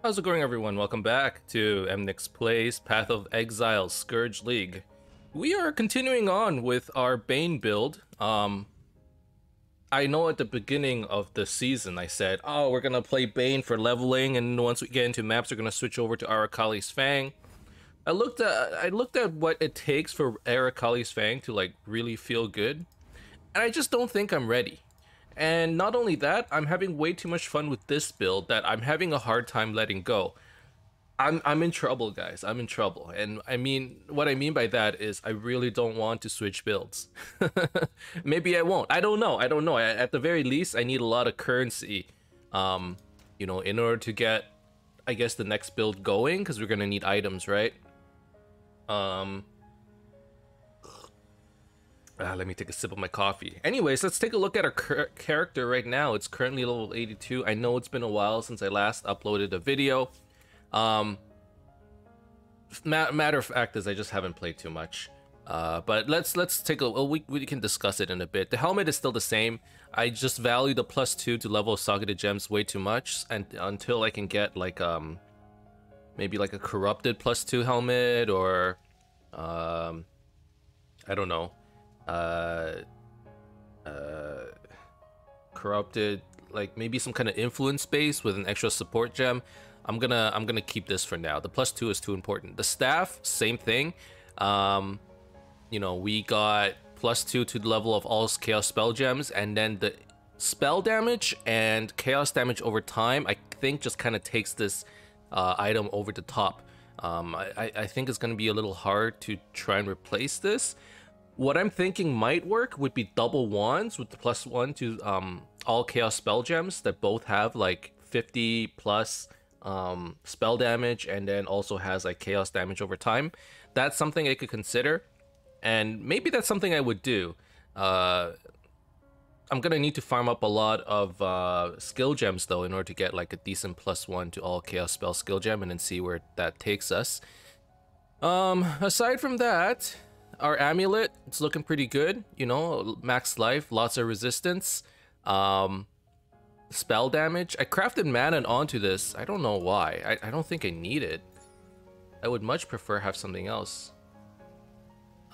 How's it going, everyone? Welcome back to Emnix Plays Path of Exile Scourge League. We are continuing on with our Bane build. I know at the beginning of the season I said, oh, we're gonna play Bane for leveling, and once we get into maps, we're gonna switch over to Arakali's Fang. I looked at what it takes for Arakali's Fang to like really feel good, and I just don't think I'm ready. And not only that, I'm having way too much fun with this build that I'm having a hard time letting go. I'm in trouble, guys. I'm in trouble. And I mean, what I mean by that is I really don't want to switch builds. Maybe I won't. I don't know. At the very least, I need a lot of currency, in order to get, I guess, the next build going, because we're going to need items, right? Let me take a sip of my coffee. Anyways, let's take a look at our character right now. It's currently level 82. I know it's been a while since I last uploaded a video. Matter of fact is I just haven't played too much. But let's take a we can discuss it in a bit. The helmet is still the same. I just value the +2 to level of socketed gems way too much, and until I can get like maybe like a corrupted +2 helmet, or I don't know. Corrupted, like maybe some kind of influence base with an extra support gem. I'm gonna keep this for now. The +2 is too important. The staff, same thing. We got +2 to the level of all chaos spell gems, and then the spell damage and chaos damage over time, I think, just kind of takes this item over the top. I think it's gonna be a little hard to try and replace this. What I'm thinking might work would be double wands with the +1 to all chaos spell gems that both have like 50 plus spell damage, and then also has like chaos damage over time. That's something I could consider, and maybe that's something I would do. I'm gonna need to farm up a lot of skill gems though in order to get like a decent +1 to all chaos spell skill gem, and then see where that takes us. Aside from that, our amulet, it's looking pretty good, max life, lots of resistance, spell damage. I crafted mana onto this. I don't know why. I don't think I need it. I would much prefer have something else.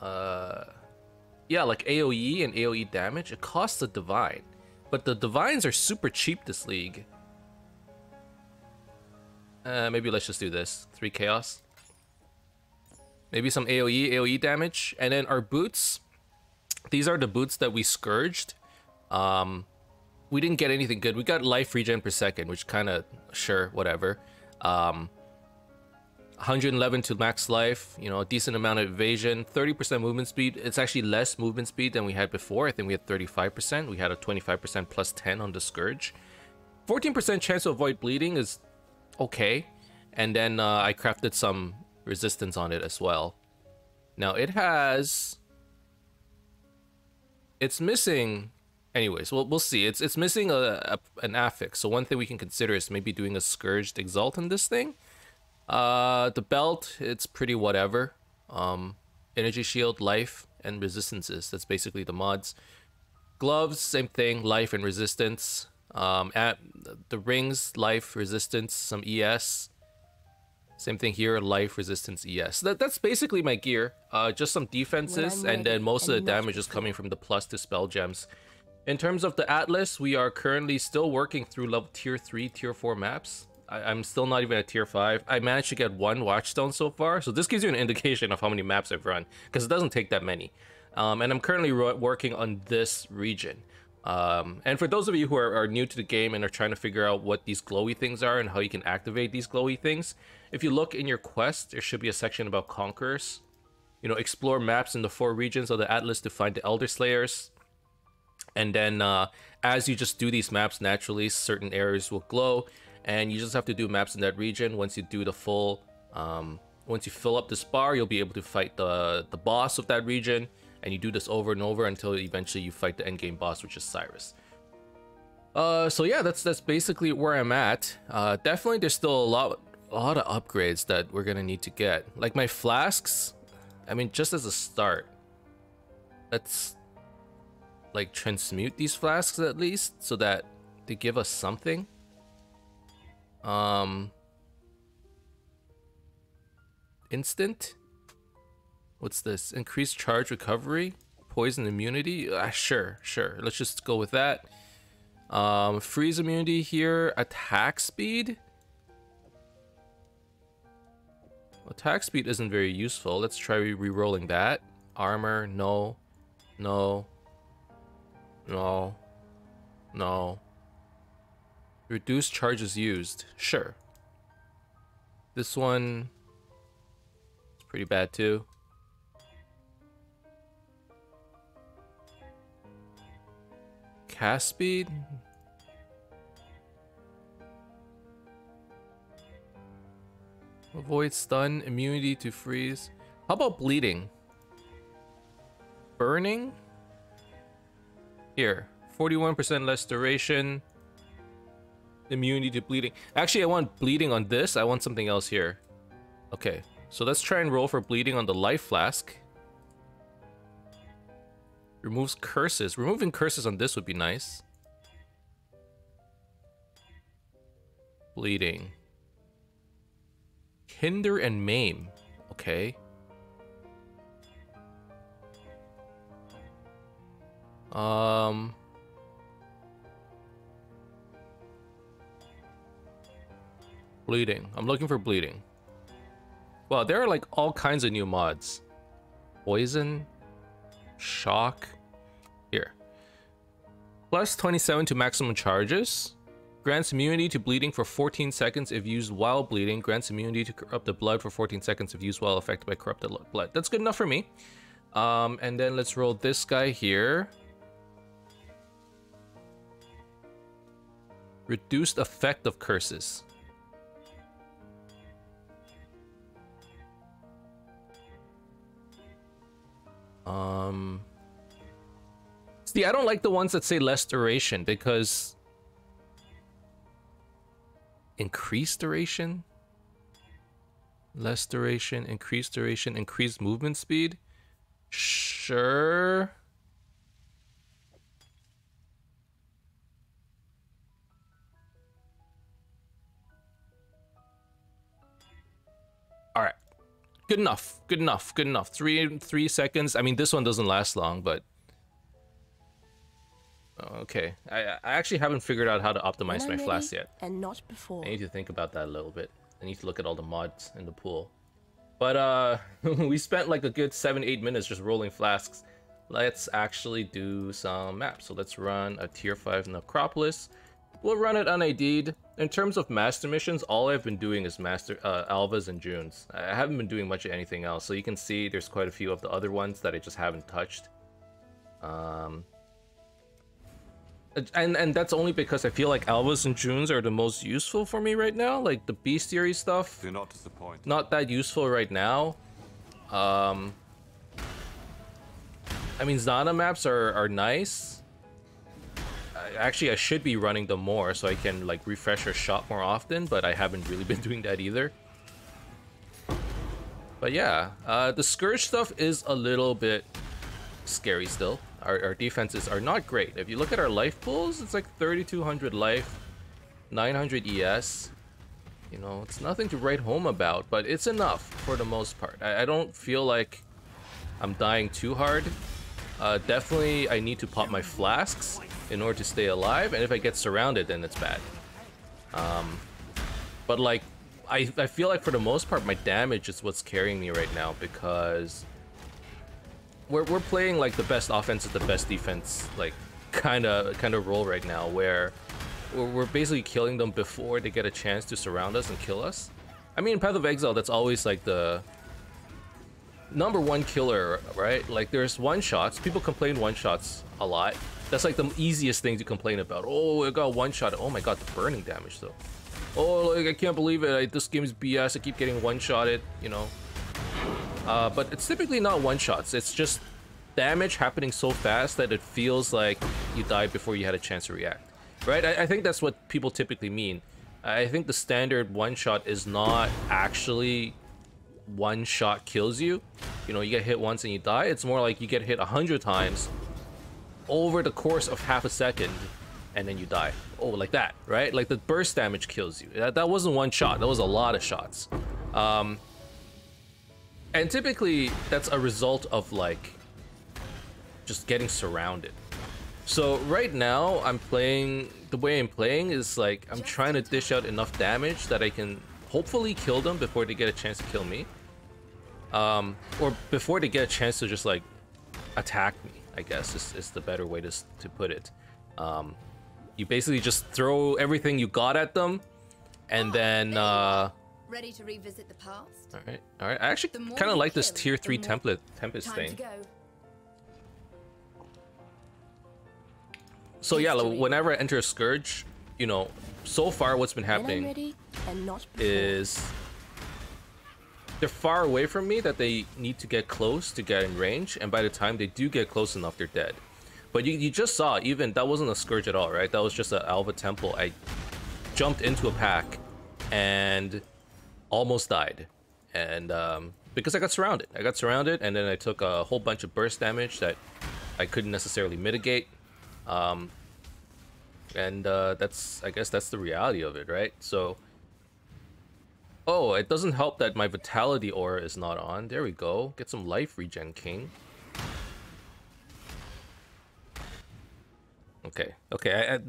Yeah, like AoE and AoE damage. It costs a divine, but the divines are super cheap this league. Maybe let's just do this. 3 chaos. Maybe some AoE damage. And then our boots. These are the boots that we scourged. We didn't get anything good. We got life regen per second, which kind of, sure, whatever. 111 to max life, a decent amount of evasion, 30% movement speed. It's actually less movement speed than we had before. I think we had 35%. We had a 25% +10 on the Scourge. 14% chance to avoid bleeding is okay. And then I crafted some resistance on it as well. Now it's missing, anyways, we'll see. It's missing an affix, so one thing we can consider is maybe doing a Scourged Exalt in this thing. The belt, it's pretty whatever. Energy shield, life, and resistances, that's basically the mods. Gloves, same thing, life and resistance. At the rings, life, resistance, some ES. Same thing here, life, resistance, ES. That's basically my gear. Just some defenses, and then most of the damage is coming from the + to spell gems. In terms of the Atlas, we are currently still working through level tier 3, tier 4 maps. I'm still not even at tier 5. I managed to get 1 Watchstone so far, so this gives you an indication of how many maps I've run, because it doesn't take that many. And I'm currently working on this region. And for those of you who are new to the game and are trying to figure out what these glowy things are and how you can activate these glowy things, if you look in your quest, there should be a section about Conquerors. Explore maps in the 4 regions of the Atlas to find the Elder Slayers. And then as you just do these maps, naturally certain areas will glow, and you just have to do maps in that region. Once you do the full, once you fill up this bar, you'll be able to fight the boss of that region. And you do this over and over until eventually you fight the endgame boss, which is Cyrus. So yeah, that's basically where I'm at. Definitely, there's still a lot of upgrades that we're gonna need to get. Like my flasks, I mean, just as a start, let's like transmute these flasks at least so that they give us something. Instant. What's this? Increased charge recovery, poison immunity. Sure. Let's just go with that. Freeze immunity here. Attack speed. Attack speed isn't very useful. Let's try re-rolling that. Armor, no. Reduce charges used. Sure. This one is pretty bad too. Cast speed. Avoid stun, immunity to freeze. How about bleeding? Burning? Here, 41% less duration. Immunity to bleeding. Actually, I want bleeding on this. I want something else here. Okay, so let's try and roll for bleeding on the life flask. Removes curses. Removing curses on this would be nice. Bleeding. Hinder and maim. Okay. Bleeding. I'm looking for bleeding. Wow, there are like all kinds of new mods. Poison. Shock. Here. Plus 27 to maximum charges. Grants immunity to bleeding for 14 seconds if used while bleeding. Grants immunity to corrupted blood for 14 seconds if used while affected by corrupted blood. That's good enough for me. And then let's roll this guy here. Reduced effect of curses. See, I don't like the ones that say less duration because increased duration, less duration, increased duration, increased movement speed. Sure. All right. Good enough. Good enough. Good enough. 3 seconds. I mean, this one doesn't last long, but okay. I actually haven't figured out how to optimize my flasks yet. And not before. I need to think about that a little bit. I need to look at all the mods in the pool. But we spent like a good 7-8 minutes just rolling flasks. Let's actually do some maps. So let's run a tier 5 Necropolis. We'll run it un-ID'd. In terms of master missions, all I've been doing is master Alvas and Junes. I haven't been doing much of anything else. So you can see there's quite a few of the other ones that I just haven't touched. And that's only because I feel like Alvas and Junes are the most useful for me right now. Like the bestiary stuff, do not disappoint. Not that useful right now. I mean, Zana maps are nice. Actually, I should be running them more so I can like refresh or shop more often, but I haven't really been doing that either. But yeah, the Scourge stuff is a little bit scary still. Our defenses are not great. If you look at our life pools, it's like 3,200 life, 900 ES. You know, it's nothing to write home about, but it's enough for the most part. I don't feel like I'm dying too hard. Definitely, I need to pop my flasks in order to stay alive, and if I get surrounded, then it's bad. But like, I feel like for the most part, my damage is what's carrying me right now because we're playing like the best offense is the best defense, like kind of role right now, where we're basically killing them before they get a chance to surround us and kill us. I mean, in Path of Exile, that's always like the #1 killer, right? Like there's one-shots. People complain one-shots a lot. That's like the easiest thing to complain about. Oh, I got one-shot. Oh my god, the burning damage though. Oh, like, I can't believe it. This game is BS. I keep getting one-shotted, you know. But it's typically not one-shots. It's just damage happening so fast that it feels like you died before you had a chance to react, right? I think that's what people typically mean. I think the standard one-shot is not actually one shot kills you. You know, you get hit once and you die. It's more like you get hit 100 times over the course of half a second and then you die. Oh, like that, right? Like the burst damage kills you. That wasn't one shot. That was a lot of shots. And typically, that's a result of, like, just getting surrounded. So right now, I'm playing... The way I'm playing is, like, I'm trying to dish out enough damage that I can hopefully kill them before they get a chance to kill me. Or before they get a chance to just, like, attack me, I guess, is the better way to put it. You basically just throw everything you got at them, and then... Ready to revisit the past? Alright. I actually kind of like this tier 3 Tempest thing. So yeah, whenever I enter a Scourge, you know, so far what's been happening is they're far away from me that they need to get close to get in range, and by the time they do get close enough, they're dead. But you just saw, even that wasn't a Scourge at all, right? That was just an Alva Temple. I jumped into a pack and almost died, and because I got surrounded. And then I took a whole bunch of burst damage that I couldn't necessarily mitigate. And I guess that's the reality of it, right? So, oh, it doesn't help that my vitality aura is not on. There we go. Get some life regen, king. Okay,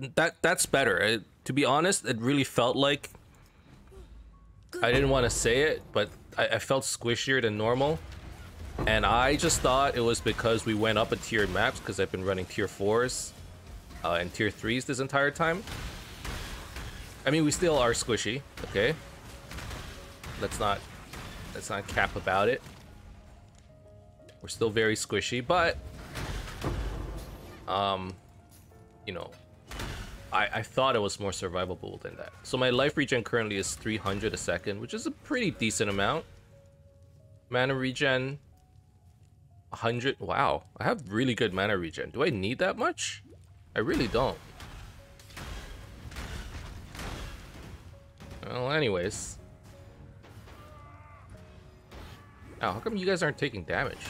that's better. To be honest, it really felt like, I didn't want to say it, but I felt squishier than normal. And I just thought it was because we went up a tiered maps, because I've been running tier 4s and tier 3s this entire time. I mean, we still are squishy, okay? Let's not cap about it. We're still very squishy, but you know, I thought it was more survivable than that. So my life regen currently is 300 a second, which is a pretty decent amount. Mana regen 100. Wow, I have really good mana regen. Do I need that much? I really don't. Well, anyways. Oh, how come you guys aren't taking damage?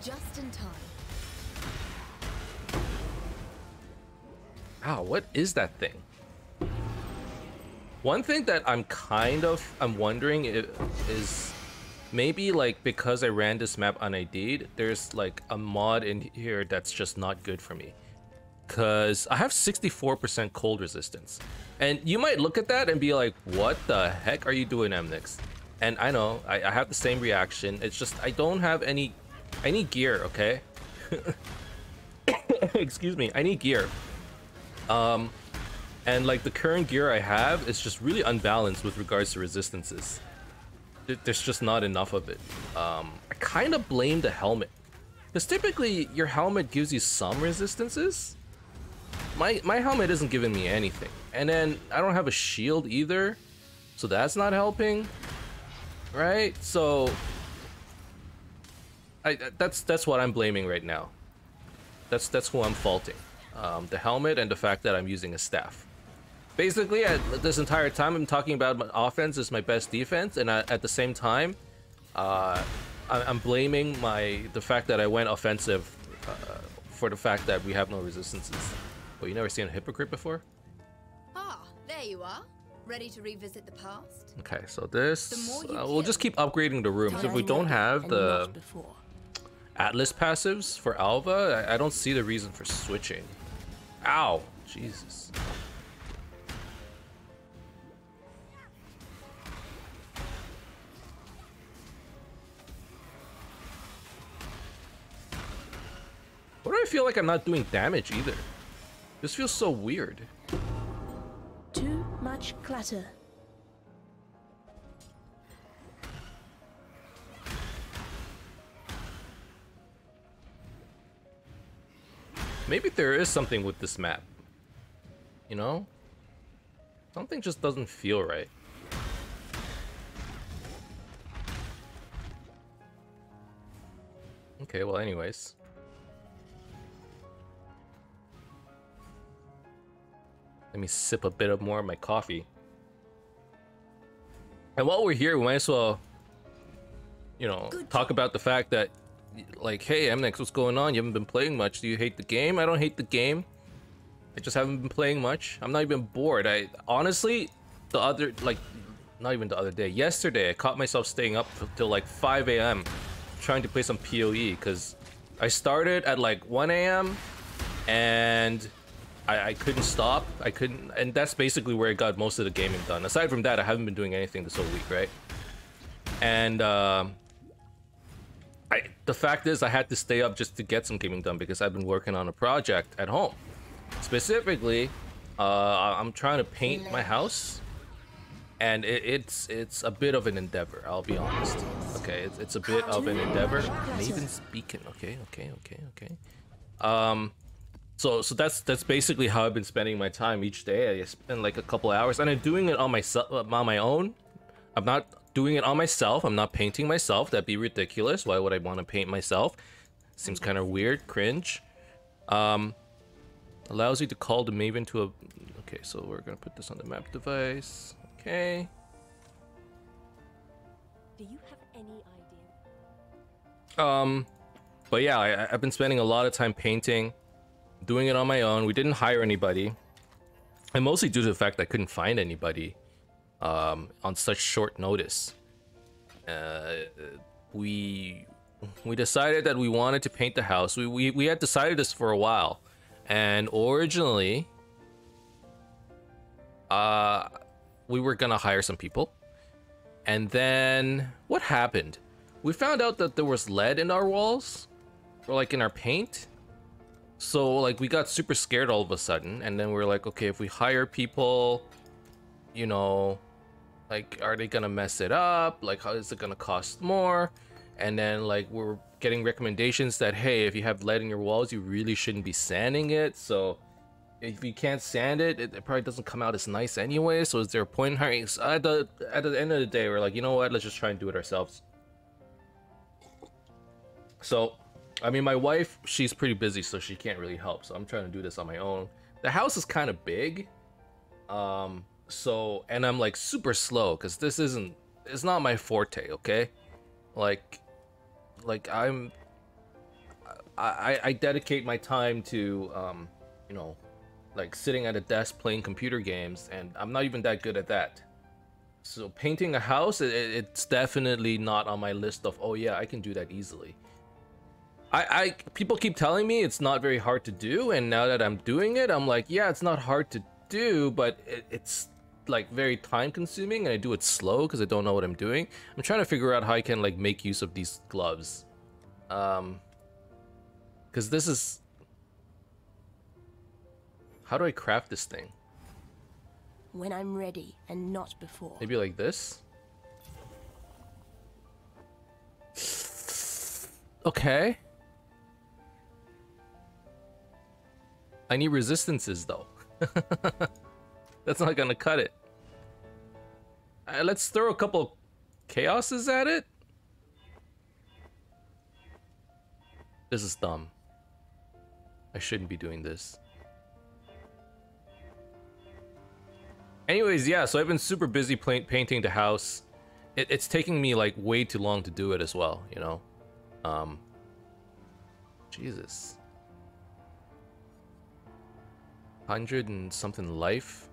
Just in time. Wow, what is that thing? One thing that I'm wondering is maybe, like, because I ran this map un-ID'd, there's like a mod in here that's just not good for me. Cause I have 64% cold resistance. And you might look at that and be like, what the heck are you doing, Emnix? And I know, I have the same reaction. It's just, I don't have any gear, okay? Excuse me, I need gear. And like the current gear I have is just really unbalanced with regards to resistances. There's just not enough of it. I kind of blame the helmet, because typically your helmet gives you some resistances. My helmet isn't giving me anything, and then I don't have a shield either, so that's not helping, right? So that's what I'm blaming right now. That's who I'm faulting. The helmet and the fact that I'm using a staff. Basically, this entire time I'm talking about my offense is my best defense, and at the same time, I'm blaming the fact that I went offensive for the fact that we have no resistances. Oh, you never seen a hypocrite before? Ah, there you are. Ready to revisit the past? Okay, so this we'll just keep upgrading the rooms. If we don't have the Atlas passives for Alva, I don't see the reason for switching. Ow, Jesus. Why do I feel like I'm not doing damage either? This feels so weird. Too much clutter. Maybe there is something with this map. You know? Something just doesn't feel right. Okay, well, anyways. Let me sip a bit more of my coffee. And while we're here, we might as well, you know, talk about the fact that, like, hey, Emnix, what's going on? You haven't been playing much. Do you hate the game? I don't hate the game. I just haven't been playing much. I'm not even bored. Honestly, the other, like, not even the other day. Yesterday, I caught myself staying up till like 5 a.m. trying to play some PoE because I started at like 1 a.m. and I couldn't stop. I couldn't, and that's basically where I got most of the gaming done. Aside from that, I haven't been doing anything this whole week, right? And the fact is, I had to stay up just to get some gaming done because I've been working on a project at home. Specifically, I'm trying to paint my house, and it's a bit of an endeavor. I'll be honest. Okay, it's a bit of an endeavor. Maven's Beacon. Okay. So that's basically how I've been spending my time each day. I spend like a couple hours, and I'm doing it on my own. I'm not doing it on myself. I'm not painting myself. That'd be ridiculous. Why would I want to paint myself? Seems kind of weird, cringe. Allows you to call the Maven to a... Okay, so we're gonna put this on the map device. Okay. Do you have any idea? But yeah, I've been spending a lot of time painting, doing it on my own. We didn't hire anybody, and mostly due to the fact I couldn't find anybody on such short notice. We decided that we wanted to paint the house. We had decided this for a while, and originally we were gonna hire some people, and then what happened? We found out that there was lead in our walls, or like in our paint. So like we got super scared all of a sudden, and then we're like, okay, if we hire people, you know, like, are they gonna mess it up? Like, how is it gonna cost more? And then like we're getting recommendations that, hey, if you have lead in your walls, you really shouldn't be sanding it. So if you can't sand it, it probably doesn't come out as nice anyway. So is there a point in hiring? So at the end of the day, we're like, you know what? Let's just try and do it ourselves. So, I mean, my wife, she's pretty busy, so she can't really help. So I'm trying to do this on my own. The house is kind of big. So, and I'm like super slow because this it's not my forte, okay? Like I dedicate my time to, you know, like sitting at a desk playing computer games, and I'm not even that good at that. So painting a house, it's definitely not on my list of, oh yeah, I can do that easily. People keep telling me it's not very hard to do, and now that I'm doing it, I'm like, yeah, it's not hard to do, but it's like very time consuming, and I do it slow because I don't know what I'm doing. I'm trying to figure out how I can like make use of these gloves, because this is... How do I craft this thing? When I'm ready and not before. Maybe like this? Okay. I need resistances though. That's not gonna cut it. Let's throw a couple chaoses at it. This is dumb. I shouldn't be doing this. Anyways, yeah, so I've been super busy painting the house. It's taking me like way too long to do it as well, you know? Jesus. 100 and something life.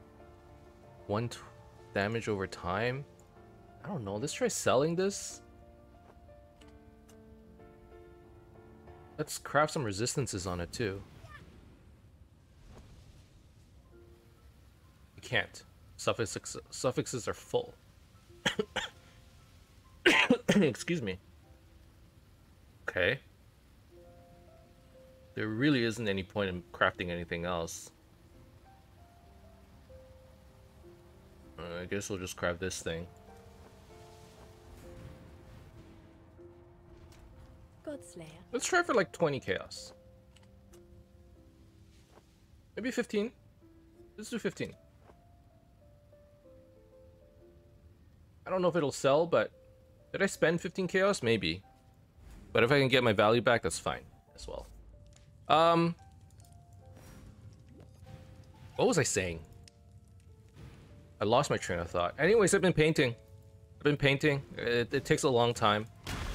1 damage over time. I don't know, let's try selling this. Let's craft some resistances on it too. We can't. Suffixes are full. Excuse me. Okay. There really isn't any point in crafting anything else. I guess we'll just craft this thing. Godslayer. Let's try for like 20 chaos. Maybe 15. Let's do 15. I don't know if it'll sell, but did I spend 15 chaos? Maybe. But if I can get my value back, that's fine as well. What was I saying? I lost my train of thought. Anyways, I've been painting. It takes a long time.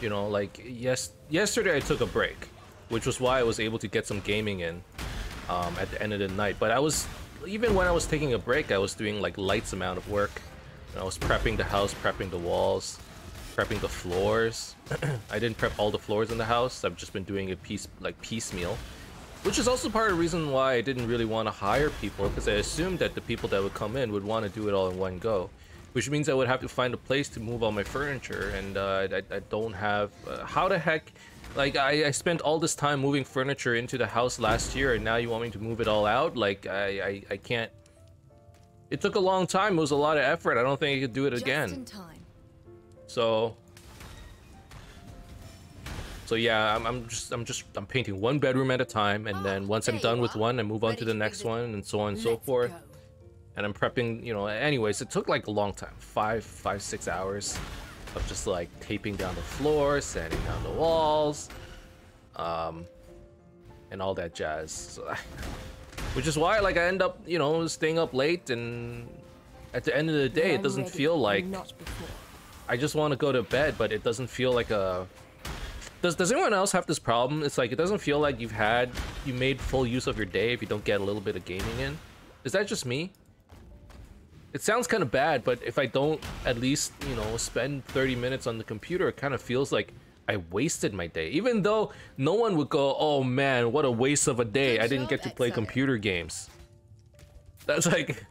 You know, like, yesterday I took a break, which was why I was able to get some gaming in at the end of the night. But even when I was taking a break, I was doing like lights amount of work. I was prepping the house, prepping the walls, prepping the floors. I didn't prep all the floors in the house. I've just been doing it piecemeal, which is also part of the reason why I didn't really want to hire people, because I assumed that the people that would come in would want to do it all in one go, which means I would have to find a place to move all my furniture, and I don't have. How the heck? Like, I spent all this time moving furniture into the house last year, and now you want me to move it all out? Like, I can't. It took a long time. It was a lot of effort. I don't think I could do it again. Just in time. So yeah, I'm painting one bedroom at a time, and then once I'm done with one, I move on to the next one, and so on and so forth. And I'm prepping, you know. Anyways, it took like a long time, 6 hours of just like taping down the floor, sanding down the walls, and all that jazz. So, which is why, like, I end up, you know, staying up late, and at the end of the day, it doesn't feel like I just want to go to bed, but it doesn't feel like a. Does anyone else have this problem? It's like it doesn't feel like you made full use of your day if you don't get a little bit of gaming in. Is that just me? It sounds kind of bad, but if I don't at least, you know, spend 30 minutes on the computer, it kind of feels like I wasted my day. Even though no one would go, "Oh man, what a waste of a day. I didn't get to play computer games." That's like,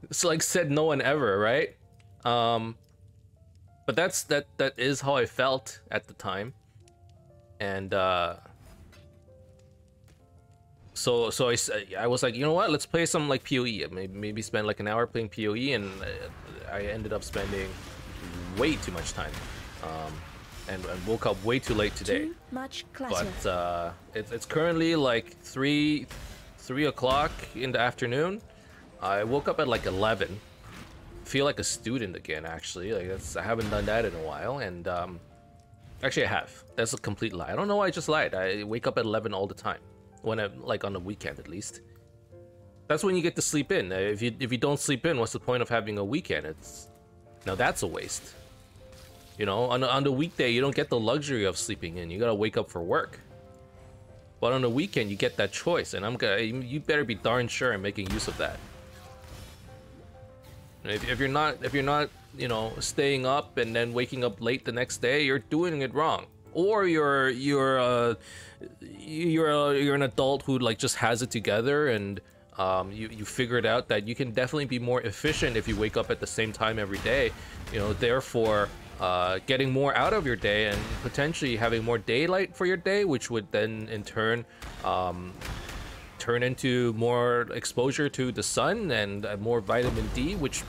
it's like said no one ever, right? But that is how I felt at the time. And so I was like, you know what, let's play some like PoE. Maybe spend like an hour playing PoE, and I ended up spending way too much time, and woke up way too late today. Too much clutter. But it's currently like 3 o'clock in the afternoon. I woke up at like 11. Feel like a student again, actually. Like, I haven't done that in a while, and actually I have. That's a complete lie. I don't know why I just lied. I wake up at 11 all the time, when I'm like on the weekend at least. That's when you get to sleep in. If you don't sleep in, what's the point of having a weekend? Now that's a waste. You know, on the weekday you don't get the luxury of sleeping in. You gotta wake up for work. But on the weekend you get that choice, and you better be darn sure I'm making use of that. If you're not, you know, staying up and then waking up late the next day, you're doing it wrong. Or you're an adult who like just has it together, and you figured out that you can definitely be more efficient if you wake up at the same time every day. You know, therefore getting more out of your day and potentially having more daylight for your day, which would then in turn turn into more exposure to the sun and more vitamin D, which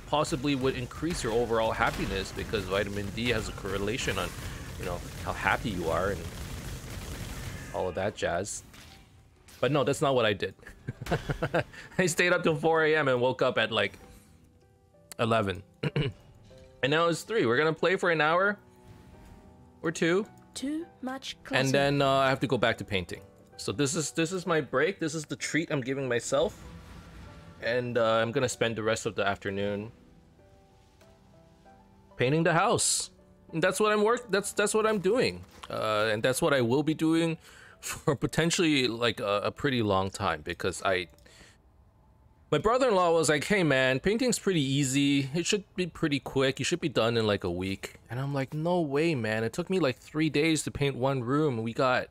possibly would increase your overall happiness, because vitamin D has a correlation on, you know, how happy you are and all of that jazz. But no, that's not what I did. I stayed up till 4 a.m. and woke up at like 11. And now it's 3. We're gonna play for an hour or two. Too much clutter. And then I have to go back to painting. So this is my break. This is the treat I'm giving myself, and I'm gonna spend the rest of the afternoon painting the house. And that's what That's what I'm doing, and that's what I will be doing for potentially like a pretty long time, because my brother-in-law was like, "Hey man, painting's pretty easy. It should be pretty quick. You should be done in like a week." And I'm like, "No way, man. It took me like 3 days to paint one room. We got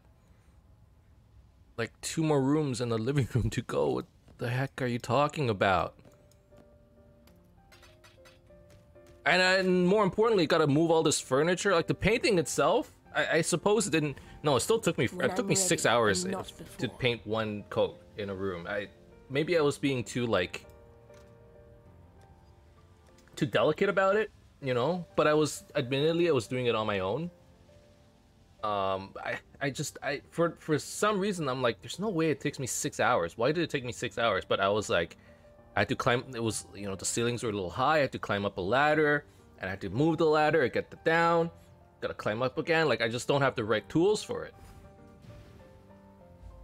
like 2 more rooms in the living room to go. What the heck are you talking about?" And more importantly, gotta move all this furniture. Like the painting itself, I suppose it didn't. No, it still took me. It took me 6 hours to paint one coat in a room. Maybe I was being too delicate about it, you know. But admittedly I was doing it on my own. For some reason I'm like, there's no way it takes me 6 hours. Why did it take me 6 hours? But I was like, I had to climb. It was, you know, the ceilings were a little high. I had to climb up a ladder, and I had to move the ladder, get it down, gotta climb up again. Like, I just don't have the right tools for it.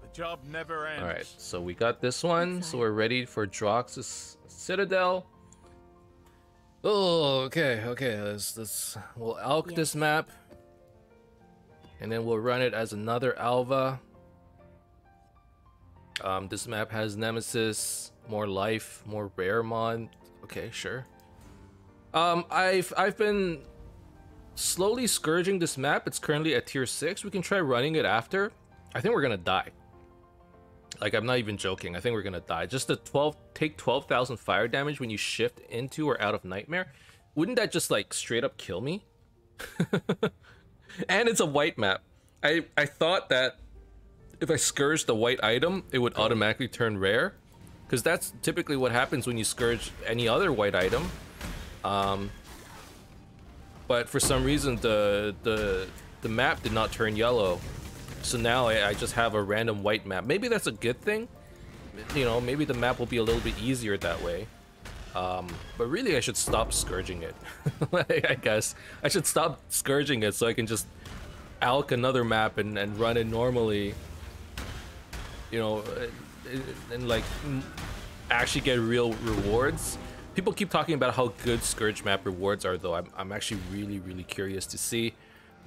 The job never ends. All right, so we got this one. So we're ready for Drox's Citadel. Oh, okay. We'll alch this map, and then we'll run it as another Alva. This map has Nemesis, more life, more rare mod. Okay, sure. I've been slowly scourging this map. It's currently at tier 6. We can try running it after. I think we're gonna die. Like, I'm not even joking. I think we're gonna die. Just the 12,000 fire damage when you shift into or out of Nightmare. Wouldn't that just like straight up kill me? And it's a white map. I thought that if I scourged the white item, it would automatically turn rare, because that's typically what happens when you scourge any other white item. But for some reason the map did not turn yellow, so now I just have a random white map. Maybe that's a good thing, you know. Maybe the map will be a little bit easier that way. But really I should stop scourging it. I guess I should stop scourging it so I can just alch another map and run it normally, you know, and like actually get real rewards. People keep talking about how good Scourge map rewards are, though. I'm actually really curious to see.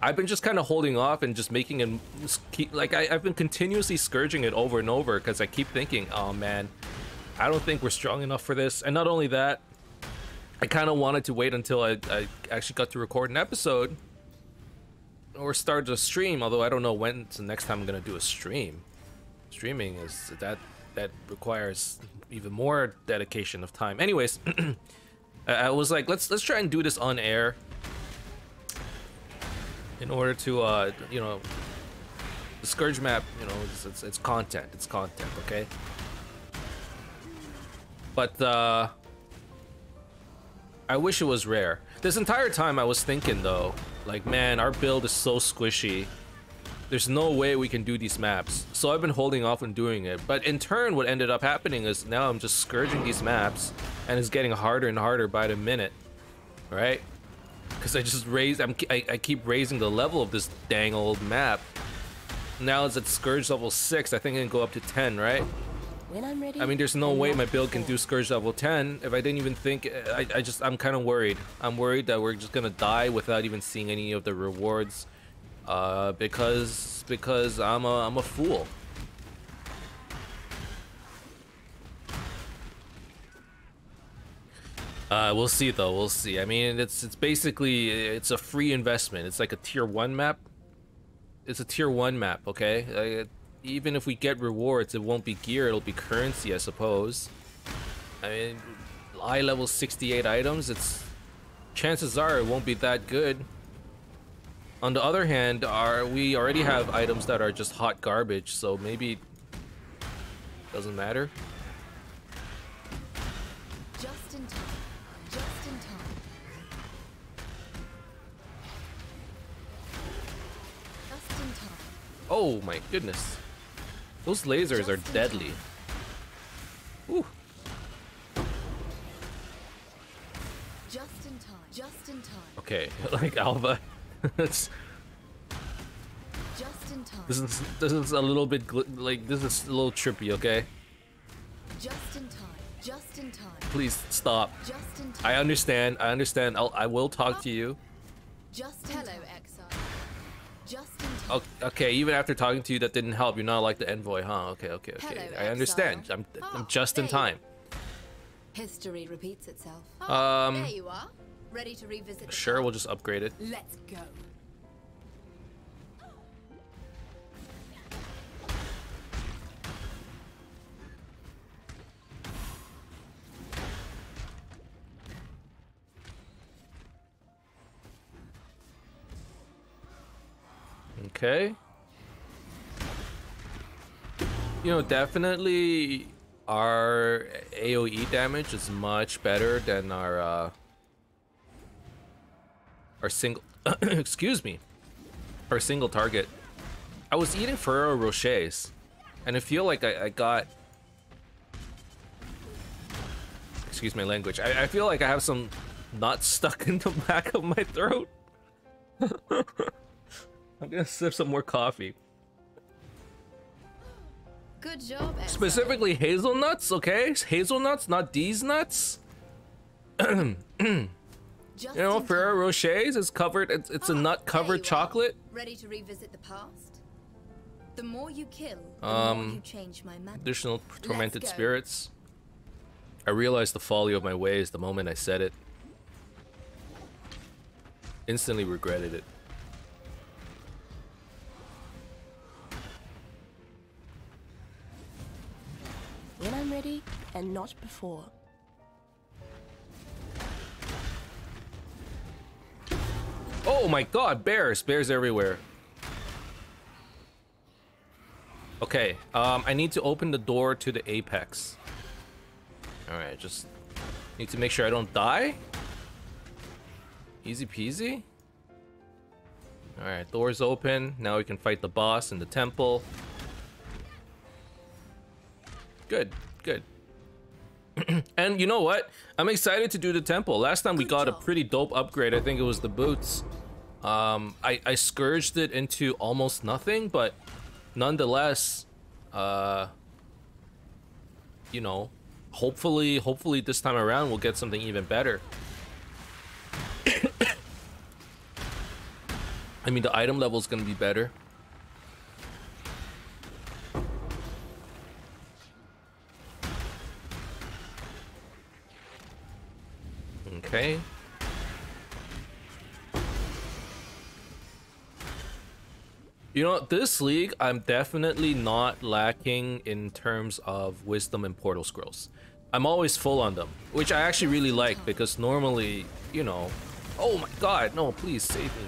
I've been just kind of holding off and just making it like I've been continuously scourging it over and over because I keep thinking, oh man, I don't think we're strong enough for this. And not only that, I kind of wanted to wait until I actually got to record an episode or start a stream, although I don't know when's the next time I'm gonna do a stream. Streaming is that requires even more dedication of time. Anyways, I was like, let's try and do this on air in order to you know, the Scourge map, you know, it's content, okay? But I wish it was rare. This entire time I was thinking though, like, man, our build is so squishy. There's no way we can do these maps. So I've been holding off on doing it. But in turn, what ended up happening is now I'm just scourging these maps and it's getting harder and harder by the minute, right? Because I just I keep raising the level of this dang old map. Now it's at Scourge level 6. I think I can go up to 10, right? When I'm ready, I mean, there's no way my build can do Scourge level 10 if I didn't even think. I'm kind of worried. I'm worried that we're just gonna die without even seeing any of the rewards. Because I'm a fool. We'll see though. We'll see. I mean, it's basically it's a free investment. It's like a tier 1 map. It's a tier 1 map, okay? Even if we get rewards, it won't be gear. It'll be currency, I suppose. I mean, eye level 68 items. Chances are it won't be that good. On the other hand, we already have items that are just hot garbage, so maybe it doesn't matter. Just in time. Just in time. Just in time. Oh my goodness. Those lasers are deadly. Ooh. Just in time. Just in time. Okay, like Alva. It's Just in time. this is a little bit like this is a little trippy, okay? Just in time. Just in time. Please stop. Just in time. I understand. I will talk to you. Just hello, Exile. Just in time. Okay, even after talking to you, that didn't help. You're not like the envoy, huh? Okay. Hello, I understand. Exile. I'm just in there you time. History repeats itself. Um, There you are. Ready to revisit the Sure, past? we'll just upgrade it. Let's go. Okay. You know, definitely our AoE damage is much better than our single excuse me, our single target. I was eating Ferrero Rochers and I feel like I got, excuse my language, I feel like I have some nuts stuck in the back of my throat. I'm gonna sip some more coffee. Good job, Exile. Specifically hazelnuts, okay? Hazelnuts, not these nuts. Just You know, in Ferrero time. Rochers is covered. It's a There nut-covered you are. chocolate. Ready to revisit the past? The more you kill, the more you change my magic. Additional tormented go. spirits. I realized the folly of my ways the moment I said it. Instantly regretted it. When I'm ready, and not before. Oh my god, bears! Bears everywhere. Okay, I need to open the door to the apex. Alright, just need to make sure I don't die. Easy peasy. Alright, door's open. Now we can fight the boss in the temple. Good, good. And you know what? I'm excited to do the temple. Last time we got a pretty dope upgrade. I think it was the boots. I scourged it into almost nothing, but nonetheless, you know, hopefully this time around we'll get something even better. I mean, the item level is gonna be better. Okay. You know, this league, I'm definitely not lacking in terms of wisdom and portal scrolls. I'm always full on them, which I actually really like because normally, you know... Oh my god, no, please save me.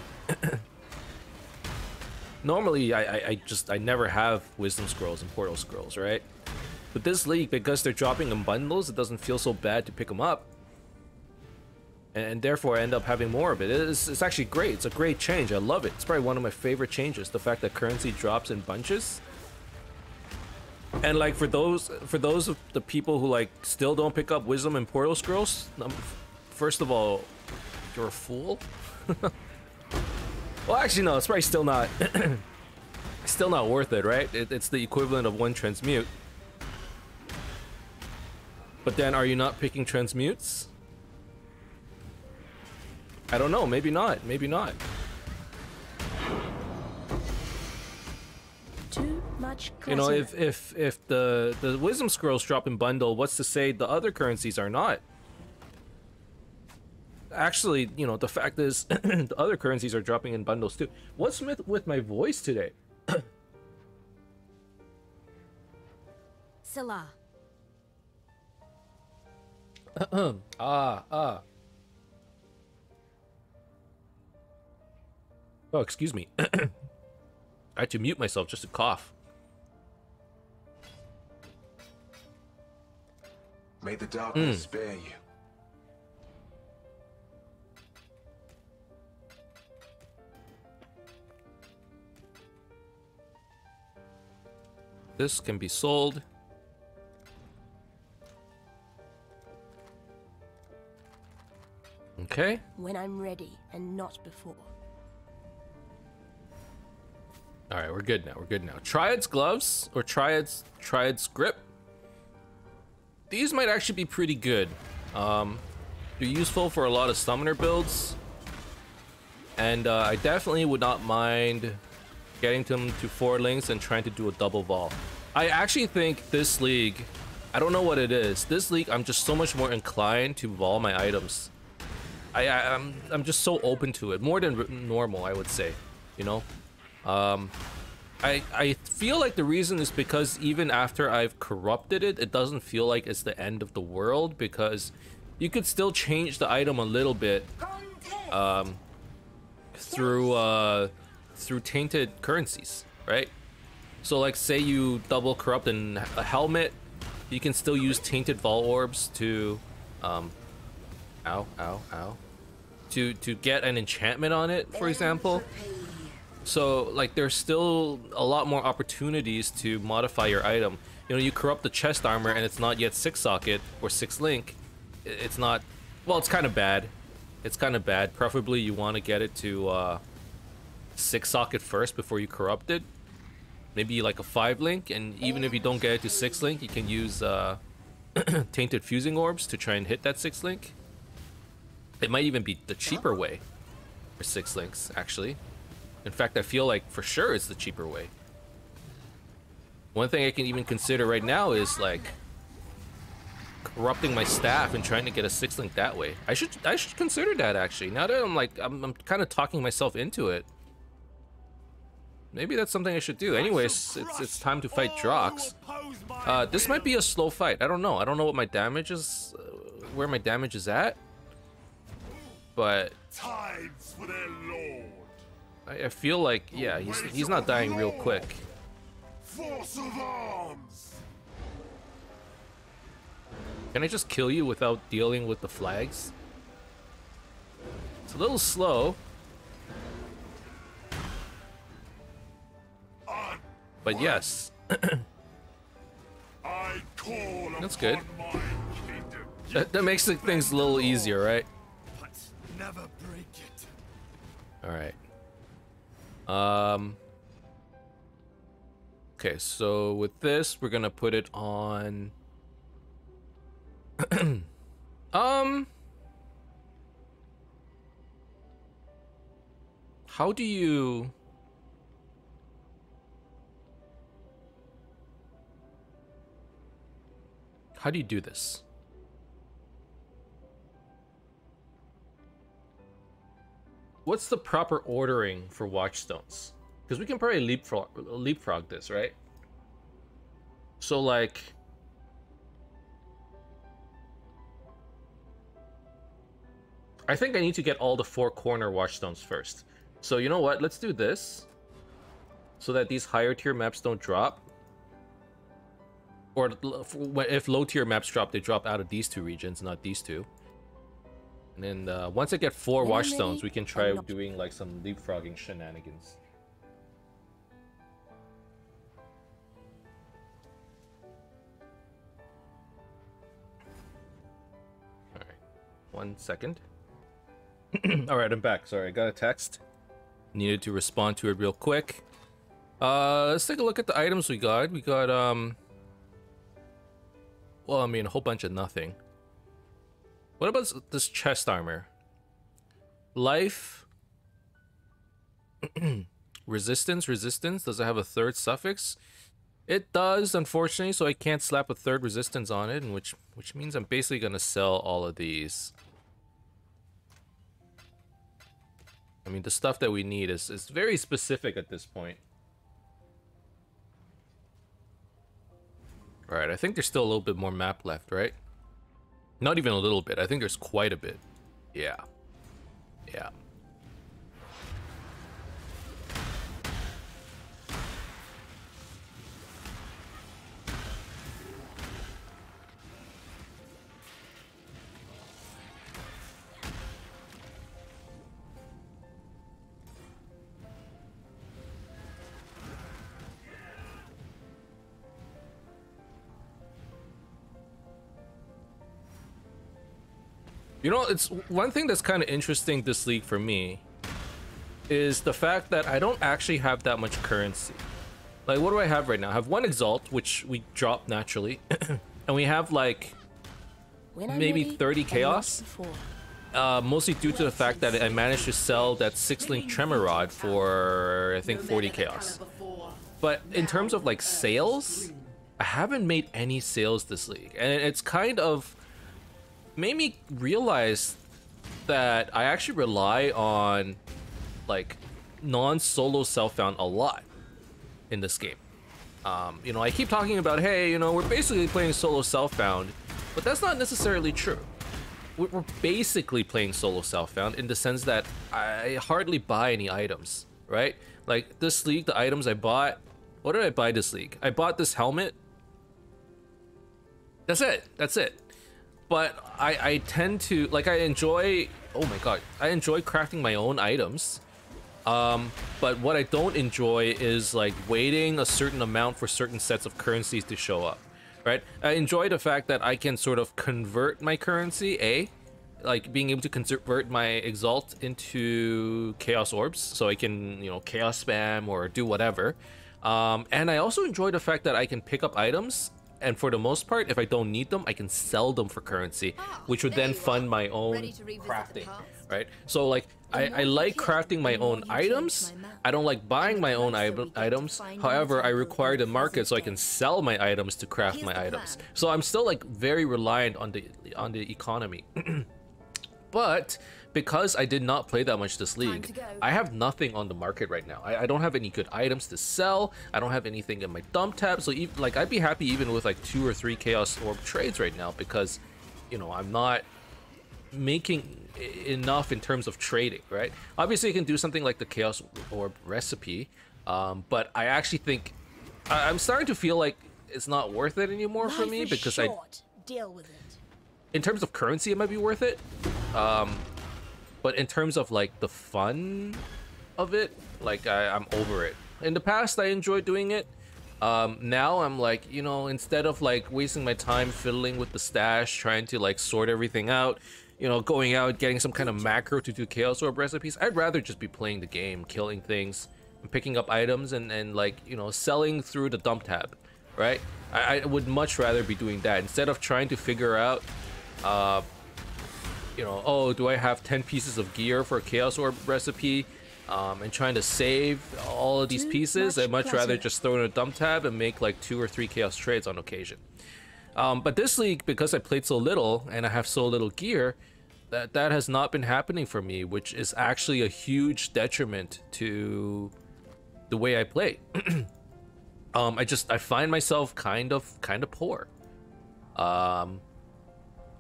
Normally, I never have wisdom scrolls and portal scrolls, right? But this league, because they're dropping in bundles, it doesn't feel so bad to pick them up. And therefore I end up having more of it. It's actually great. It's a great change. I love it. It's probably one of my favorite changes. The fact that currency drops in bunches. And like for those of the people who like still don't pick up wisdom and portal scrolls, first of all, you're a fool. Well, actually no, it's probably still not still not worth it, right? It's the equivalent of one transmute. But then are you not picking transmutes? I don't know, maybe not, maybe not. Too much You know, clutter. if the wisdom scrolls drop in bundle, what's to say the other currencies are not? Actually, you know, the fact is the other currencies are dropping in bundles too. What's with my voice today? Salah. Oh, excuse me. I had to mute myself just to cough. May the darkness spare you. This can be sold. Okay. When I'm ready, and not before. All right, we're good now. We're good now. Triad's gloves or Triad's grip. These might actually be pretty good. They're useful for a lot of summoner builds, and I definitely would not mind getting them to 4 links and trying to do a double vol. I actually think this league, I don't know what it is. This league, I'm just so much more inclined to vol my items. I'm just so open to it, more than normal, I would say. You know. I feel like the reason is because even after I've corrupted it, it doesn't feel like it's the end of the world, because you could still change the item a little bit through tainted currencies, right? So like say you double corrupt in a helmet, you can still use tainted vol orbs to to get an enchantment on it, for example. So like there's still a lot more opportunities to modify your item. You know, you corrupt the chest armor and it's not yet 6 socket or 6 link. It's not, well, it's kind of bad. It's kind of bad. Preferably you want to get it to 6 socket first before you corrupt it. Maybe like a 5 link, and even if you don't get it to 6 link, you can use tainted fusing orbs to try and hit that 6 link. It might even be the cheaper way for 6 links, actually. In fact, I feel like for sure it's the cheaper way. One thing I can even consider right now is like corrupting my staff and trying to get a 6-link that way. I should consider that actually. Now that I'm kind of talking myself into it. Maybe that's something I should do. Anyways, it's time to fight Drox. This might be a slow fight. I don't know. I don't know what my damage is, where my damage is at. But Tides for their lord. I feel like, yeah, he's not dying real quick. Force of arms. Can I just kill you without dealing with the flags? It's a little slow. But yes. I call That's good. upon my kingdom. That makes things a little easier, right? But never break it. Alright. Okay, so with this, we're gonna put it on... How do you... How do you do this? What's the proper ordering for watchstones? Because we can probably leapfrog this, right? So like... I think I need to get all the 4 corner watchstones first. So you know what? Let's do this. So that these higher tier maps don't drop. Or if low tier maps drop, they drop out of these 2 regions, not these 2. And then once I get 4 watchstones, we can try doing like some leapfrogging shenanigans. Alright, 1 second. Alright, I'm back. Sorry, I got a text. Needed to respond to it real quick. Let's take a look at the items we got. We got, well, I mean, a whole bunch of nothing. What about this chest armor? Life. Resistance. Does it have a 3rd suffix? It does, unfortunately, so I can't slap a 3rd resistance on it, and which means I'm basically gonna sell all of these. I mean, the stuff that we need is very specific at this point. Alright, I think there's still a little bit more map left, right? Not even a little bit. I think there's quite a bit. Yeah. Yeah. You know, it's one thing that's kind of interesting this league for me is the fact that I don't actually have that much currency. Like, what do I have right now? I have 1 Exalt, which we drop naturally, and we have like maybe 30 Chaos. Mostly due to the fact that I managed to sell that 6-link Tremor Rod for I think 40 Chaos. But in terms of like sales, I haven't made any sales this league, and it's kind of made me realize that I actually rely on like non-solo self-found a lot in this game. You know, I keep talking about, hey, you know, we're basically playing solo self-found, but that's not necessarily true. We're basically playing solo self-found in the sense that I hardly buy any items, right? Like this league, the items I bought, what did I buy this league? I bought this helmet. That's it. But I tend to, like, I enjoy, oh my god, I enjoy crafting my own items. But what I don't enjoy is like waiting a certain amount for certain sets of currencies to show up, right? I enjoy the fact that I can sort of convert my currency, like being able to convert my Exalt into Chaos Orbs, so I can, you know, Chaos Spam or do whatever. And I also enjoy the fact that I can pick up items And for the most part, if I don't need them, I can sell them for currency, which would there then you fund are. my own Ready to revisit the crafting, past? right? So like, I like crafting my own items. I don't like buying my own items. However, I require the market so I can sell my items to craft my items. So I'm still like very reliant on the economy. But because I did not play that much this league, I have nothing on the market right now. I don't have any good items to sell. I don't have anything in my dump tab. So even, like, I'd be happy even with like 2 or 3 Chaos Orb trades right now because, you know, I'm not making enough in terms of trading, right? Obviously, I can do something like the Chaos Orb recipe, but I actually think I'm starting to feel like it's not worth it anymore for me because Deal with it. in terms of currency, it might be worth it. But in terms of like the fun of it, like I'm over it. In the past, I enjoyed doing it. Now I'm like, you know, instead of like wasting my time fiddling with the stash, trying to like sort everything out, you know, going out, getting some kind of macro to do Chaos Orb recipes, I'd rather just be playing the game, killing things, and picking up items and like, you know, selling through the dump tab, right? I would much rather be doing that instead of trying to figure out you know, oh, do I have 10 pieces of gear for a Chaos Orb recipe, and trying to save all of these pieces. I'd much rather just throw in a dump tab and make like 2 or 3 chaos trades on occasion. But this league, because I played so little and I have so little gear, that has not been happening for me, which is actually a huge detriment to the way I play. I find myself kind of poor.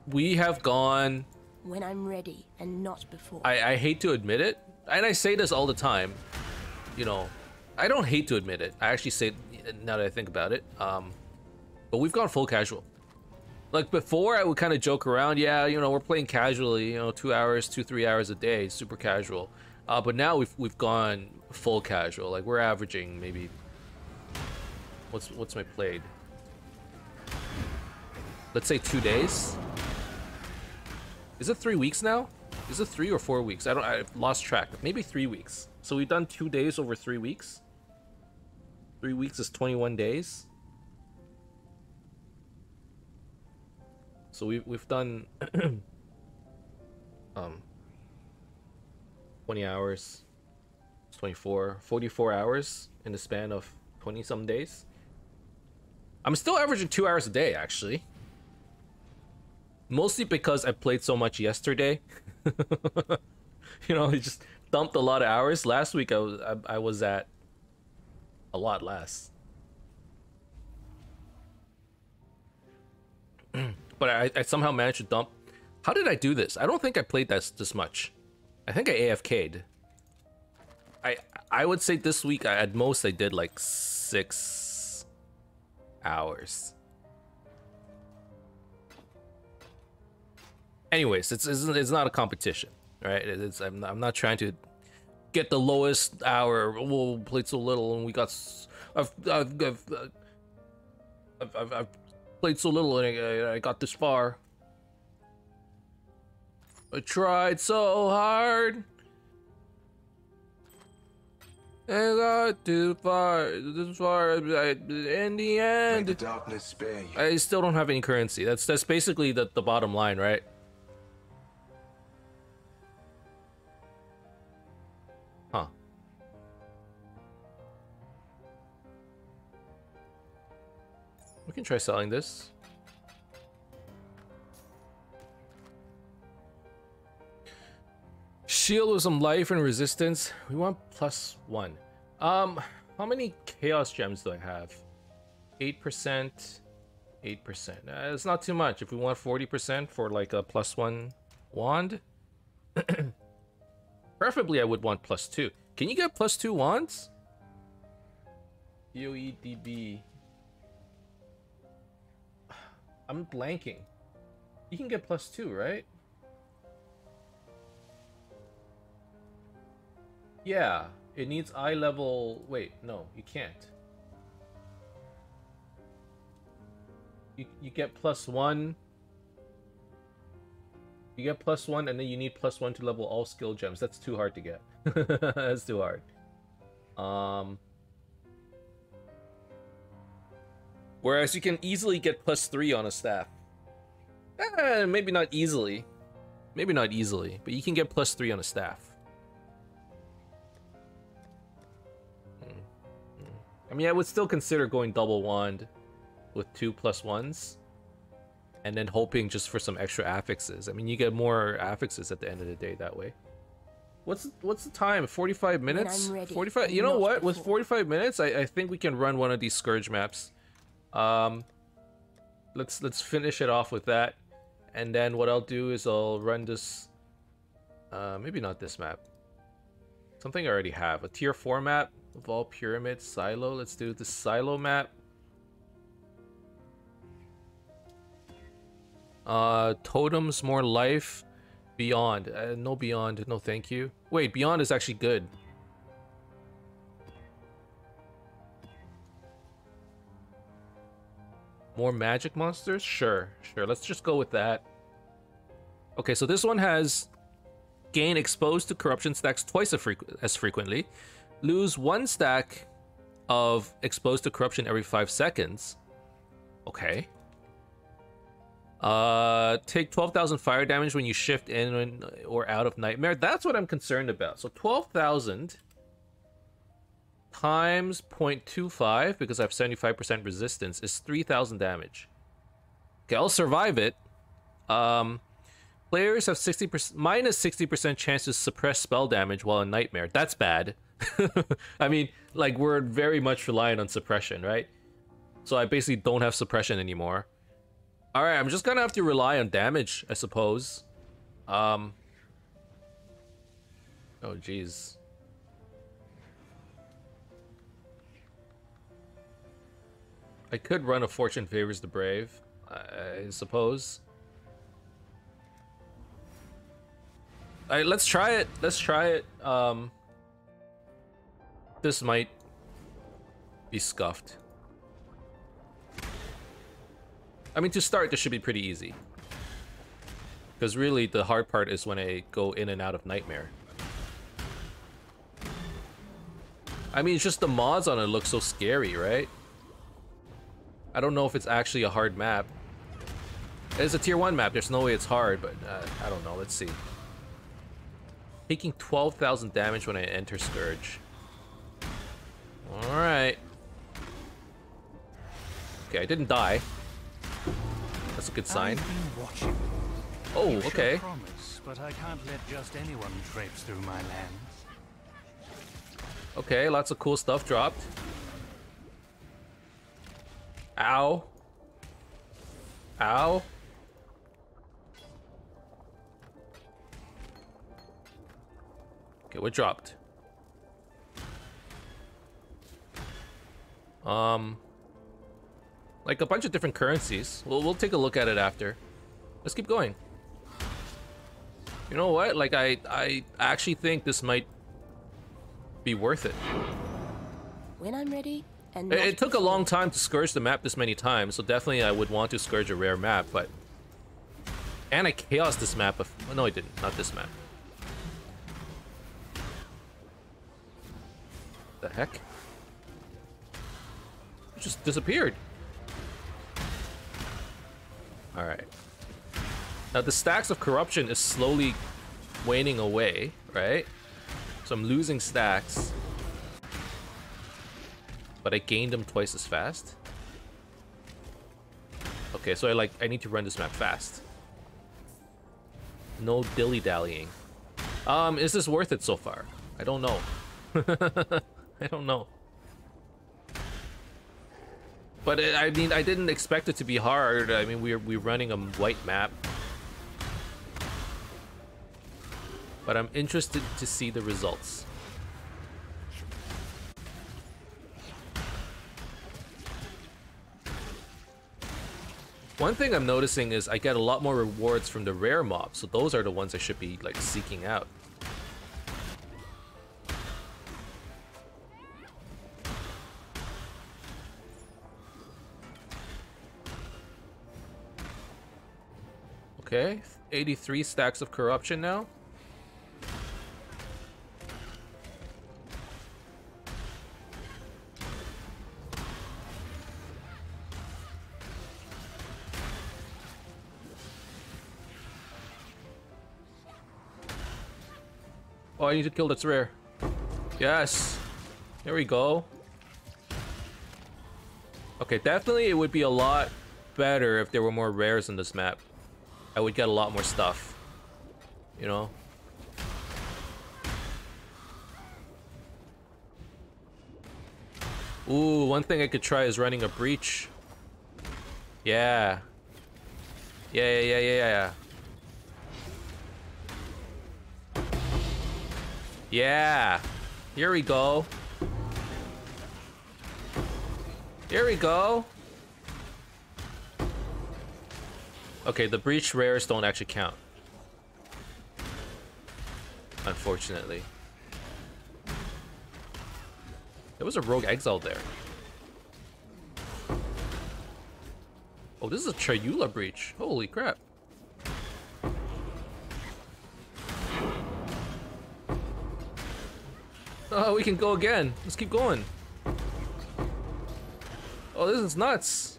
We have gone... When I'm ready and not before. I hate to admit it, and I say this all the time, you know, I don't hate to admit it. I actually say it now that I think about it. But we've gone full casual. Like before, I would kind of joke around, yeah, you know, we're playing casually, you know, 2 hours, 2-3 hours a day, super casual. But now we've gone full casual. Like we're averaging maybe, what's my played? Let's say 2 days. Is it 3 weeks now? Is it 3 or 4 weeks? I've lost track. Maybe 3 weeks. So we've done 2 days over 3 weeks. 3 weeks is 21 days. So we've done 20 hours, 44 hours in the span of 20 some days. I'm still averaging 2 hours a day, actually. Mostly because I played so much yesterday. You know, I just dumped a lot of hours. Last week I was at a lot less. But I somehow managed to dump. How did I do this? I don't think I played this much. I think I AFK'd. I would say this week at most I did like 6 hours. Anyways, it's not a competition, right? I'm not trying to get the lowest hour. Oh, played so little and we got. I've played so little and I got this far. I tried so hard. I got too far. This far. In the end, May the darkness spare you. I still don't have any currency. That's basically the bottom line, right? Huh. We can try selling this. Shield with some life and resistance. We want +1. How many chaos gems do I have? 8%. 8%. It's not too much. If we want 40% for like a +1 wand. Preferably I would want +2. Can you get +2 wands? EOEDB. I'm blanking. You can get +2, right? Yeah, it needs eye level. Wait, no, you can't. You get +1. You get +1, and then you need +1 to level all skill gems. That's too hard to get. That's too hard. Whereas you can easily get +3 on a staff. Maybe not easily. Maybe not easily, but you can get +3 on a staff. I mean, I would still consider going double wand with 2 +1s. And then hoping just for some extra affixes. I mean, you get more affixes at the end of the day that way. What's the time? 45 minutes? 45. You know what? With 45 minutes, I think we can run one of these Scourge maps. Let's finish it off with that. And then what I'll do is I'll run this, maybe not this map. Something I already have. A tier 4 map of all pyramids, silo. Let's do the silo map. Totems, more life. Beyond. No beyond. No thank you. Wait, beyond is actually good. More magic monsters? Sure. Let's just go with that. Okay, so this one has gain exposed to corruption stacks twice as frequently. Lose 1 stack of exposed to corruption every 5 seconds. Okay. Take 12,000 fire damage when you shift in or out of nightmare. That's what I'm concerned about. So 12,000 times 0.25, because I have 75% resistance, is 3,000 damage. Okay, I'll survive it. Players have minus 60% chance to suppress spell damage while in nightmare. That's bad. I mean, like, we're very much reliant on suppression, right? So I basically don't have suppression anymore. Alright, I'm just gonna have to rely on damage, I suppose. Oh, jeez. I could run a Fortune Favors the Brave, I suppose. Alright, let's try it. This might be scuffed. I mean, to start, this should be pretty easy. Because really, the hard part is when I go in and out of Nightmare. I mean, it's just the mods on it look so scary, right? I don't know if it's actually a hard map. It's a tier 1 map, there's no way it's hard, but I don't know, let's see. Taking 12,000 damage when I enter Scourge. Alright. Okay, I didn't die. That's a good sign. Oh, okay. Promise, but I can't let just anyone traipse through my lands. Okay, lots of cool stuff dropped. Ow. Ow. Okay, what dropped? Like a bunch of different currencies. We'll take a look at it after. Let's keep going. You know what? Like, I actually think this might be worth it. When I'm ready, and it took a long time to Scourge the map this many times, so definitely I would want to Scourge a rare map, but... And I chaos this map. No, I didn't. Not this map. The heck? It just disappeared. Alright. Now the stacks of corruption is slowly waning away, right? So I'm losing stacks. But I gained them twice as fast. Okay, so I need to run this map fast. No dilly-dallying. Is this worth it so far? I don't know. I don't know. But I mean, I didn't expect it to be hard. I mean, we're running a white map. But I'm interested to see the results. One thing I'm noticing is I get a lot more rewards from the rare mobs, so those are the ones I should be like seeking out. Okay, 83 stacks of corruption now. Oh, I need to kill that's rare. Yes. There we go. Okay, definitely it would be a lot better if there were more rares in this map. I would get a lot more stuff. You know? Ooh, one thing I could try is running a breach. Yeah. Yeah. Yeah. Here we go. Here we go. Okay, the breach rares don't actually count. Unfortunately. There was a rogue exile there. Oh, this is a Chayula breach. Holy crap. Oh, we can go again. Let's keep going. Oh, this is nuts.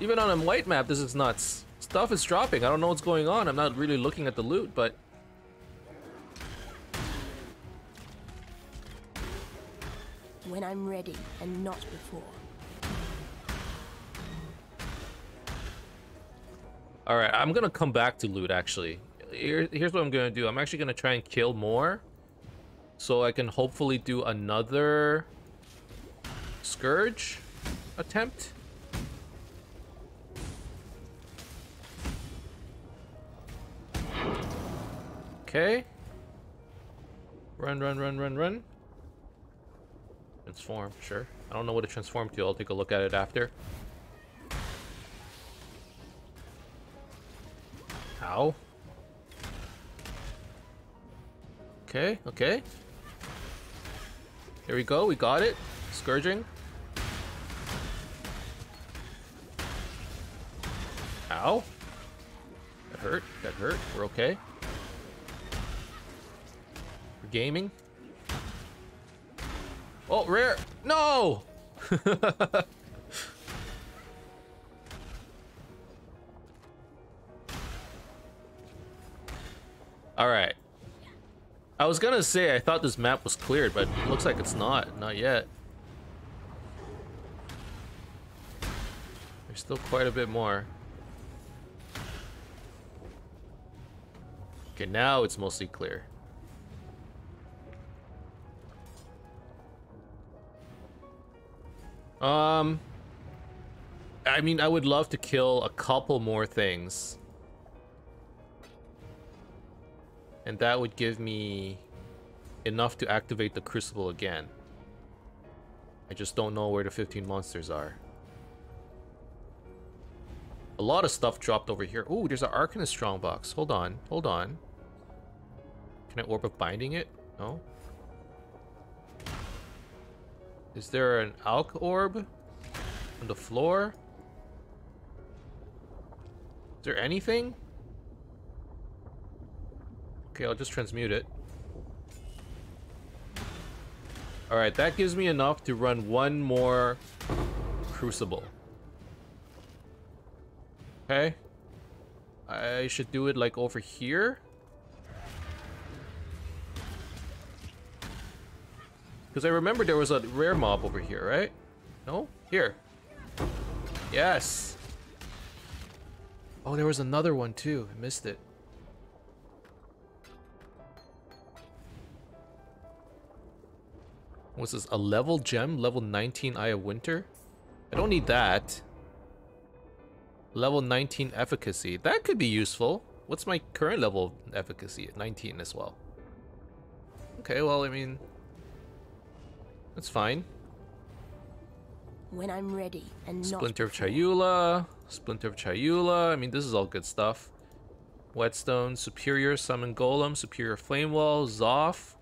Even on a white map, this is nuts. Stuff is dropping. I don't know what's going on. I'm not really looking at the loot, but... When I'm ready and not before. Alright, I'm gonna come back to loot, actually. Here's what I'm gonna do. I'm actually gonna try and kill more, so I can hopefully do another Scourge attempt. Okay. Run. Transform, sure. I don't know what it transformed to. I'll take a look at it after. Ow. Okay. Here we go, we got it. Scourging. Ow. That hurt. We're okay. We're gaming. Oh, rare! No! Alright. I was gonna say I thought this map was cleared, but it looks like it's not. Not yet. There's still quite a bit more. Okay, now it's mostly clear. I mean, I would love to kill a couple more things. And that would give me enough to activate the Crucible again. I just don't know where the 15 monsters are. A lot of stuff dropped over here. Ooh, there's an Arcanist Strongbox. Hold on. Can I Orb of Binding it? No. Is there an Alk Orb on the floor? Is there anything? Okay, I'll just transmute it. Alright, that gives me enough to run one more Crucible. Okay. I should do it like over here. Because I remember there was a rare mob over here, right? No? Here. Yes. Oh, there was another one too. I missed it. What's this? A level gem? Level 19 Eye of Winter? I don't need that. Level 19 efficacy. That could be useful. What's my current level of efficacy? At 19 as well. Okay, well, I mean... that's fine. When I'm ready and not Splinter of before. Chayula. I mean, this is all good stuff. Whetstone, Superior, Summon Golem, Superior Flame Wall, Zoth.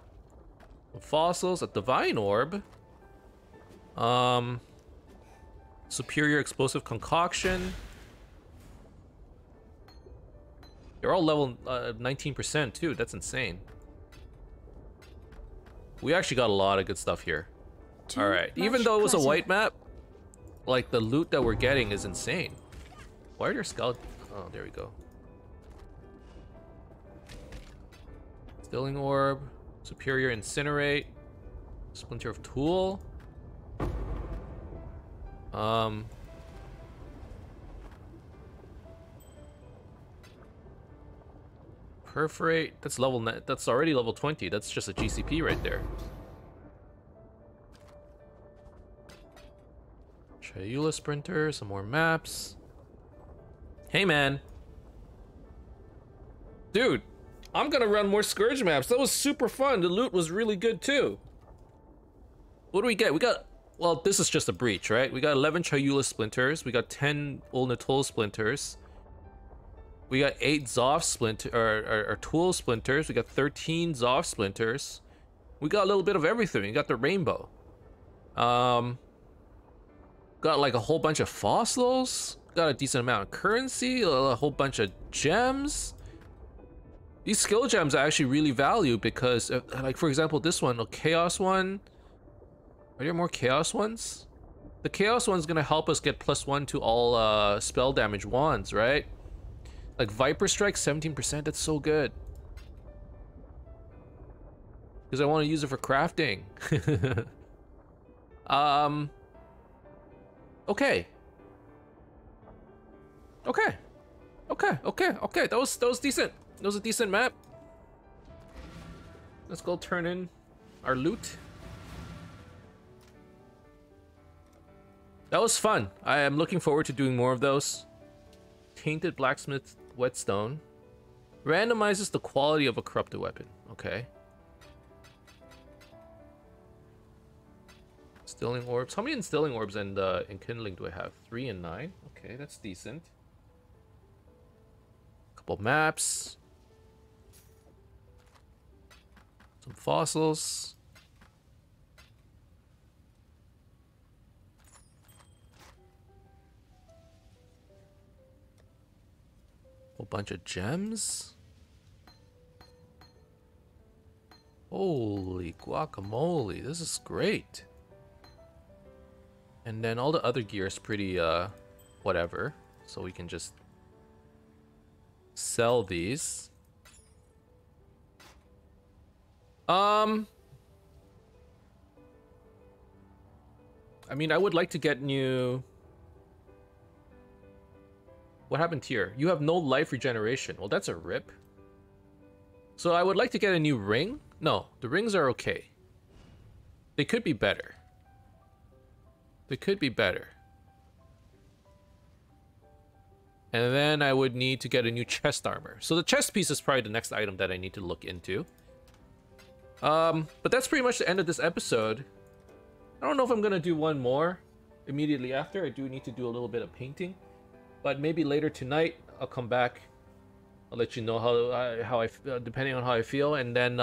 Fossils, a Divine Orb. Superior Explosive Concoction. They're all level 19% too. That's insane. We actually got a lot of good stuff here. Alright, even though it was a white map, like the loot that we're getting is insane. Why are there skeletons? Oh, there we go. Stilling Orb, Superior Incinerate, Splinter of Tool. Perforate, that's that's already level 20. That's just a GCP right there. Triula Sprinter, some more maps. Hey man. Dude, I'm gonna run more Scourge maps. That was super fun. The loot was really good too. What do we get? We got, well, this is just a breach, right? We got 11 Triula Splinters. We got 10 Ulnatol Splinters. We got 8 Zoff or Tool Splinters. We got 13 Zoff Splinters. We got a little bit of everything. We got the rainbow. Got like a whole bunch of fossils. Got a decent amount of currency. A whole bunch of gems. These skill gems I actually really value because, like for example, this one, a Chaos one. Are there more Chaos ones? The Chaos one's gonna help us get +1 to all spell damage wands, right? Like Viper Strike, 17%, that's so good. Because I want to use it for crafting. Okay. Okay. That was decent. That was a decent map. Let's go turn in our loot. That was fun. I am looking forward to doing more of those. Tainted Blacksmith Whetstone. Randomizes the quality of a corrupted weapon. Okay. Instilling Orbs. How many Instilling Orbs and Enkindling do I have? 3 and 9. Okay, that's decent. Couple maps. Some fossils. Whole bunch of gems. Holy guacamole, this is great. And then all the other gear is pretty whatever, so we can just sell these. I mean, I would like to get new. What happened here? You have no life regeneration. Well, that's a rip. So I would like to get a new ring. No, the rings are okay. They could be better. They could be better. And then I would need to get a new chest armor. So the chest piece is probably the next item that I need to look into. But that's pretty much the end of this episode. I don't know if I'm gonna do one more immediately after. I do need to do a little bit of painting. But maybe later tonight, I'll come back. I'll let you know how I depending on how I feel. And then,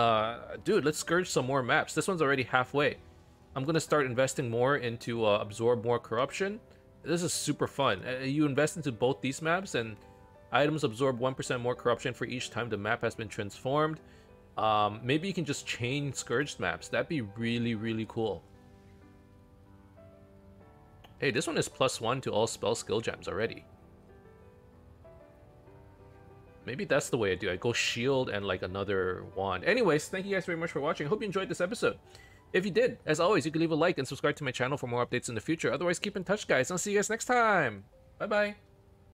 dude, let's Scourge some more maps. This one's already halfway. I'm going to start investing more into absorb more corruption. This is super fun. You invest into both these maps and items absorb 1% more corruption for each time the map has been transformed. Maybe you can just chain Scourged maps. That'd be really, really cool. Hey, this one is +1 to all spell skill gems already. Maybe that's the way I do. I go shield and like another wand. Anyways, thank you guys very much for watching. I hope you enjoyed this episode. If you did, as always, you can leave a like and subscribe to my channel for more updates in the future. Otherwise, keep in touch, guys. I'll see you guys next time. Bye-bye.